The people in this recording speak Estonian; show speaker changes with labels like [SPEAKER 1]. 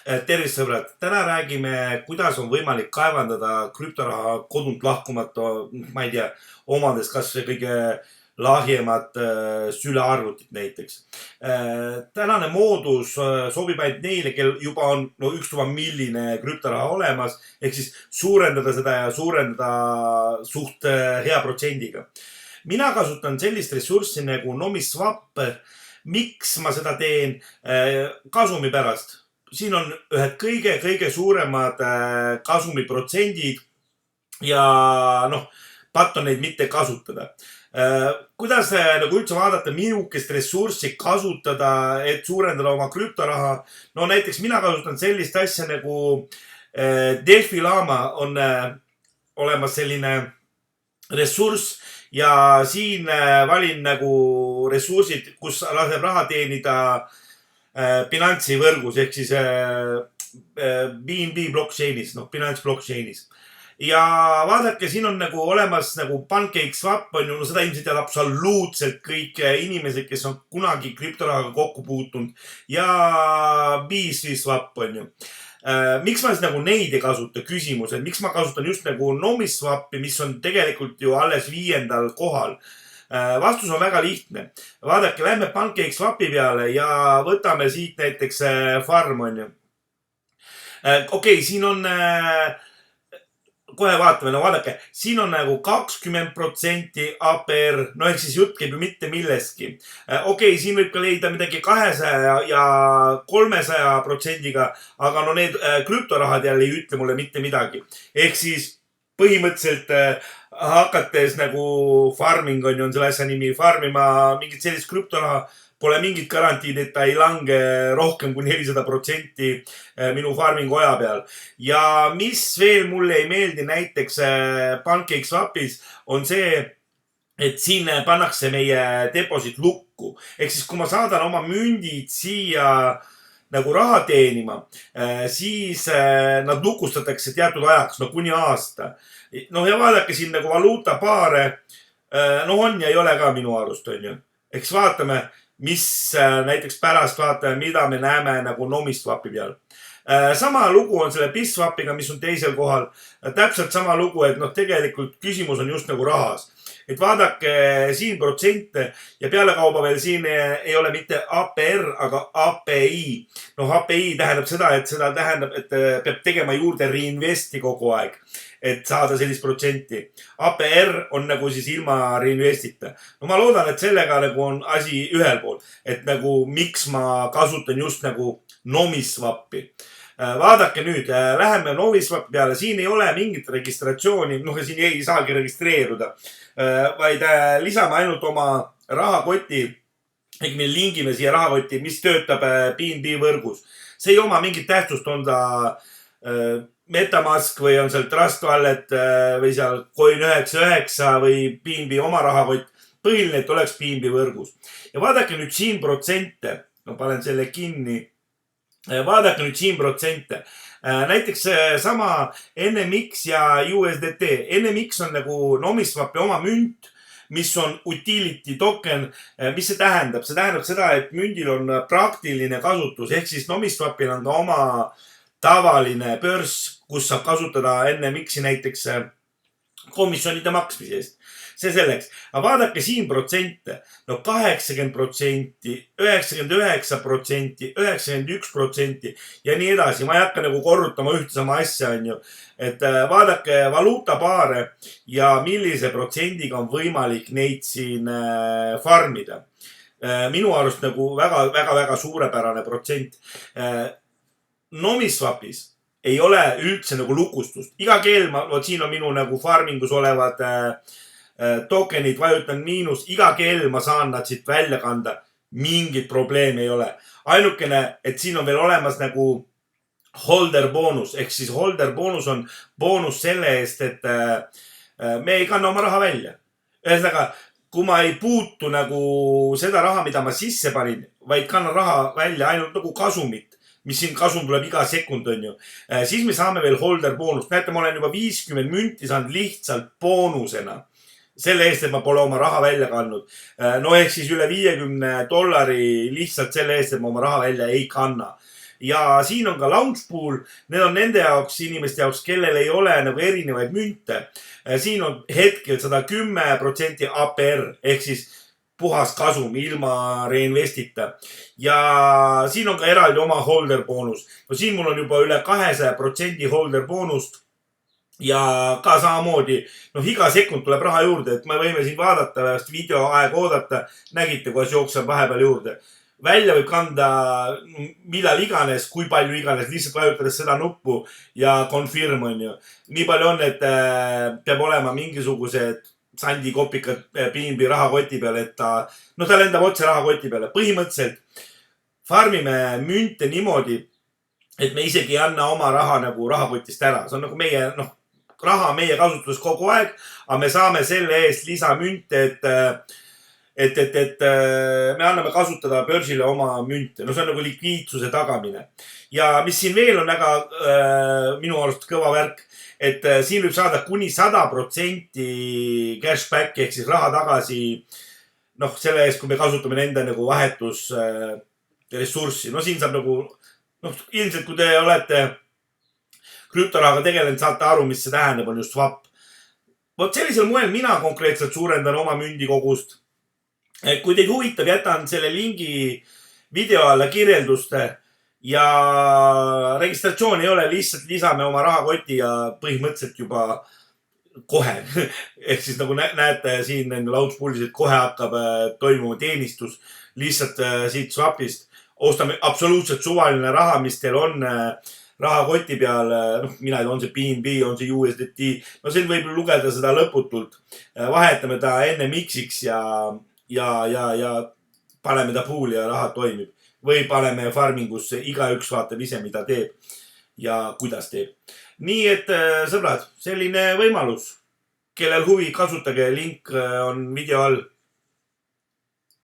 [SPEAKER 1] Tervist sõbrad, täna räägime, kuidas on võimalik kaevandada krüptoraha kodunt lahkumata, ma ei tea, omades kas või kõige lahjemat sülearvutit näiteks. Tänane moodus sobib ainult neile, kel juba on ükstuva milline krüptoraha olemas, ehk siis suurendada seda ja suurendada suht hea protsendiga. Mina kasutan sellist ressurssi nagu Nomiswap. Miks ma seda teen? Kasumi pärast. Siin on ühed kõige suuremad kasumiprotsendid ja patt on neid mitte kasutada. Kuidas nagu üldse vaadata, minukest ressurssi kasutada, et suurendada oma krüptoraha? Näiteks mina kasutan sellist asja nagu Delphi Lama on olemas selline ressurss ja siin valin nagu ressursid, kus laseb raha teenida Binance'i võrgus ehk siis BNB blockchainis, Binance blockchainis. Ja vaadake, siin on nagu olemas nagu PancakeSwap on ju, seda ilmselt tead absoluutselt kõik inimesed, kes on kunagi krüptorahaga kokku puutunud ja BSwap on ju. Miks ma siis nagu neid ei kasuta? Küsimus, et miks ma kasutan just nagu Nomiswapi, mis on tegelikult ju alles 5. kohal? Vastus on väga lihtne. Vaadake, lähme PancakeSwapi peale ja võtame siit näiteks farm on ju. Okei, siin on, kohe vaatame, vaadake, siin on nagu 20% APR, ehk siis jutt käib ju mitte millestki. Okei, siin võib ka leida midagi 200 ja 300%-ga, aga need krüptorahad jälle ei ütle mulle mitte midagi. Ehk siis põhimõtteliselt hakates nagu farming on selle asja nimi, farmima mingit sellist krüptoraha, pole mingit garantiid, et ta ei lange rohkem kui 400% minu farmingu aja peal. Ja mis veel mulle ei meeldi näiteks PancakeSwapis on see, et siin pannakse meie deposit lukku. Ehk siis kui ma saadan oma mündid siia nagu raha teenima, siis nad lukustatakse teatud ajaks, kuni aasta. Ja vaadake siin nagu valuutapaare, on ja ei ole ka minu arust, on ju. Eks vaatame, mis näiteks pärast vaatame, mida me näeme nagu Nomiswapi peal. Sama lugu on selle BSwapiga, mis on teisel kohal. Täpselt sama lugu, et tegelikult küsimus on just nagu rahas. Et vaadake siin protsente ja pealekauba veel siin ei ole mitte APR, aga API. API tähendab seda, et peab tegema juurde reinvesti kogu aeg, et saada sellist protsenti. APR on nagu siis ilma reinvestita. Ma loodan, et sellega nagu on asi ühel pool, et nagu miks ma kasutan just nagu Nomiswapi. Vaadake nüüd, läheme Nomiswapi peale, siin ei ole mingit registratsiooni, siin ei saagi registreeruda, vaid lisame ainult oma rahakoti, ehk me lingime siia rahakoti, mis töötab BNB võrgus. See ei oma mingit tähtsust, on ta Metamask või on seal Trust Wallet või seal Coin99 või BNB oma rahakott. Põhiline, et oleks BNB võrgus. Ja vaadake nüüd siin protsente, panen selle kinni. Vaadake nüüd siin protsente. Näiteks sama NMX ja USDT. NMX on nagu Nomiswapi oma münt, mis on utility token. Mis see tähendab? See tähendab seda, et mündil on praktiline kasutus. Ehk siis Nomiswapil on ka oma tavaline börs, kus saab kasutada NMX-i näiteks komisjonide maksmise eest. See selleks. Aga vaadake siin protsente. 80%, 99%, 91% ja nii edasi. Ma ei hakka nagu korrutama ühte sama asja, on ju. Et vaadake valuutapaare ja millise protsendiga on võimalik neid siin farmida. Minu arust nagu väga suurepärane protsent. Nomiswapis ei ole üldse nagu lukustust. Iga keel, siin on minu nagu farmingus olevad tokenid, vajutan miinus, iga kell ma saan nad siit välja kanda. Mingit probleemi ei ole. Ainukene, et siin on veel olemas nagu holder boonus. Ehk siis holder boonus on boonus selle eest, et me ei kanna oma raha välja. Ühesõnaga, kui ma ei puutu nagu seda raha, mida ma sisse panin, vaid kannan raha välja ainult nagu kasumit, mis siin kasum tuleb iga sekund, on ju. Siis me saame veel holder boonust. Näete, ma olen juba 50 münti saanud lihtsalt boonusena. Selle eest, et ma pole oma raha välja kandnud. Ehk siis üle $50 lihtsalt selle eest, et ma oma raha välja ei kanna. ja siin on ka launchpool. Need on nende jaoks, inimeste jaoks, kellel ei ole nagu erinevaid münte. Siin on hetkel 110% APR ehk siis puhas kasum ilma reinvestita. Ja siin on ka eraldi oma holder boonus. No siin mul on juba üle 200% holder boonust. Ja ka samamoodi, iga sekund tuleb raha juurde, et me võime siin vaadata, video aega oodata. Nägite, kuidas jookseb vahepeal juurde. Välja võib kanda millal iganes, kui palju iganes, lihtsalt vajutades seda nuppu ja confirm on ju. Nii palju on, et peab olema mingisugused sandikopikad piinbi rahakoti peal, et ta lendab otse rahakoti peale. Põhimõtteliselt farmime münte niimoodi, et me isegi ei anna oma raha nagu rahakotist ära. See on nagu meie, raha meie kasutuses kogu aeg, aga me saame selle eest lisamünte, et me anname kasutada börsile oma münte. See on nagu likviidsuse tagamine. Ja mis siin veel on väga minu arust kõva värk, et siin võib saada kuni 100% cashback ehk siis raha tagasi selle eest, kui me kasutame nende nagu vahetus ressurssi. Siin saab nagu, ilmselt kui te olete krüptorahaga tegelenud, saate aru, mis see tähendab, on just swap. Vot sellisel moel mina konkreetselt suurendan oma mündikogust. Kui teid huvitab, jätan selle lingi video alla kirjelduste ja registratsiooni ei ole, lihtsalt lisame oma rahakoti ja põhimõtteliselt juba kohe. Ehk siis nagu näete siin launchpool'is, et kohe hakkab toimuma teenistus lihtsalt siit swapist. Ostame absoluutselt suvaline raha, mis teil on rahakoti peal, mina ei tea, on see BNB, on see USDT. Siin võib lugeda seda lõputult. Vahetame ta enne mixiks ja paneme ta pool'i ja raha toimib. Või paneme farmingusse, igaüks vaatab ise, mida teeb ja kuidas teeb. Nii et sõbrad, selline võimalus. Kellel huvi, kasutage, link on video all.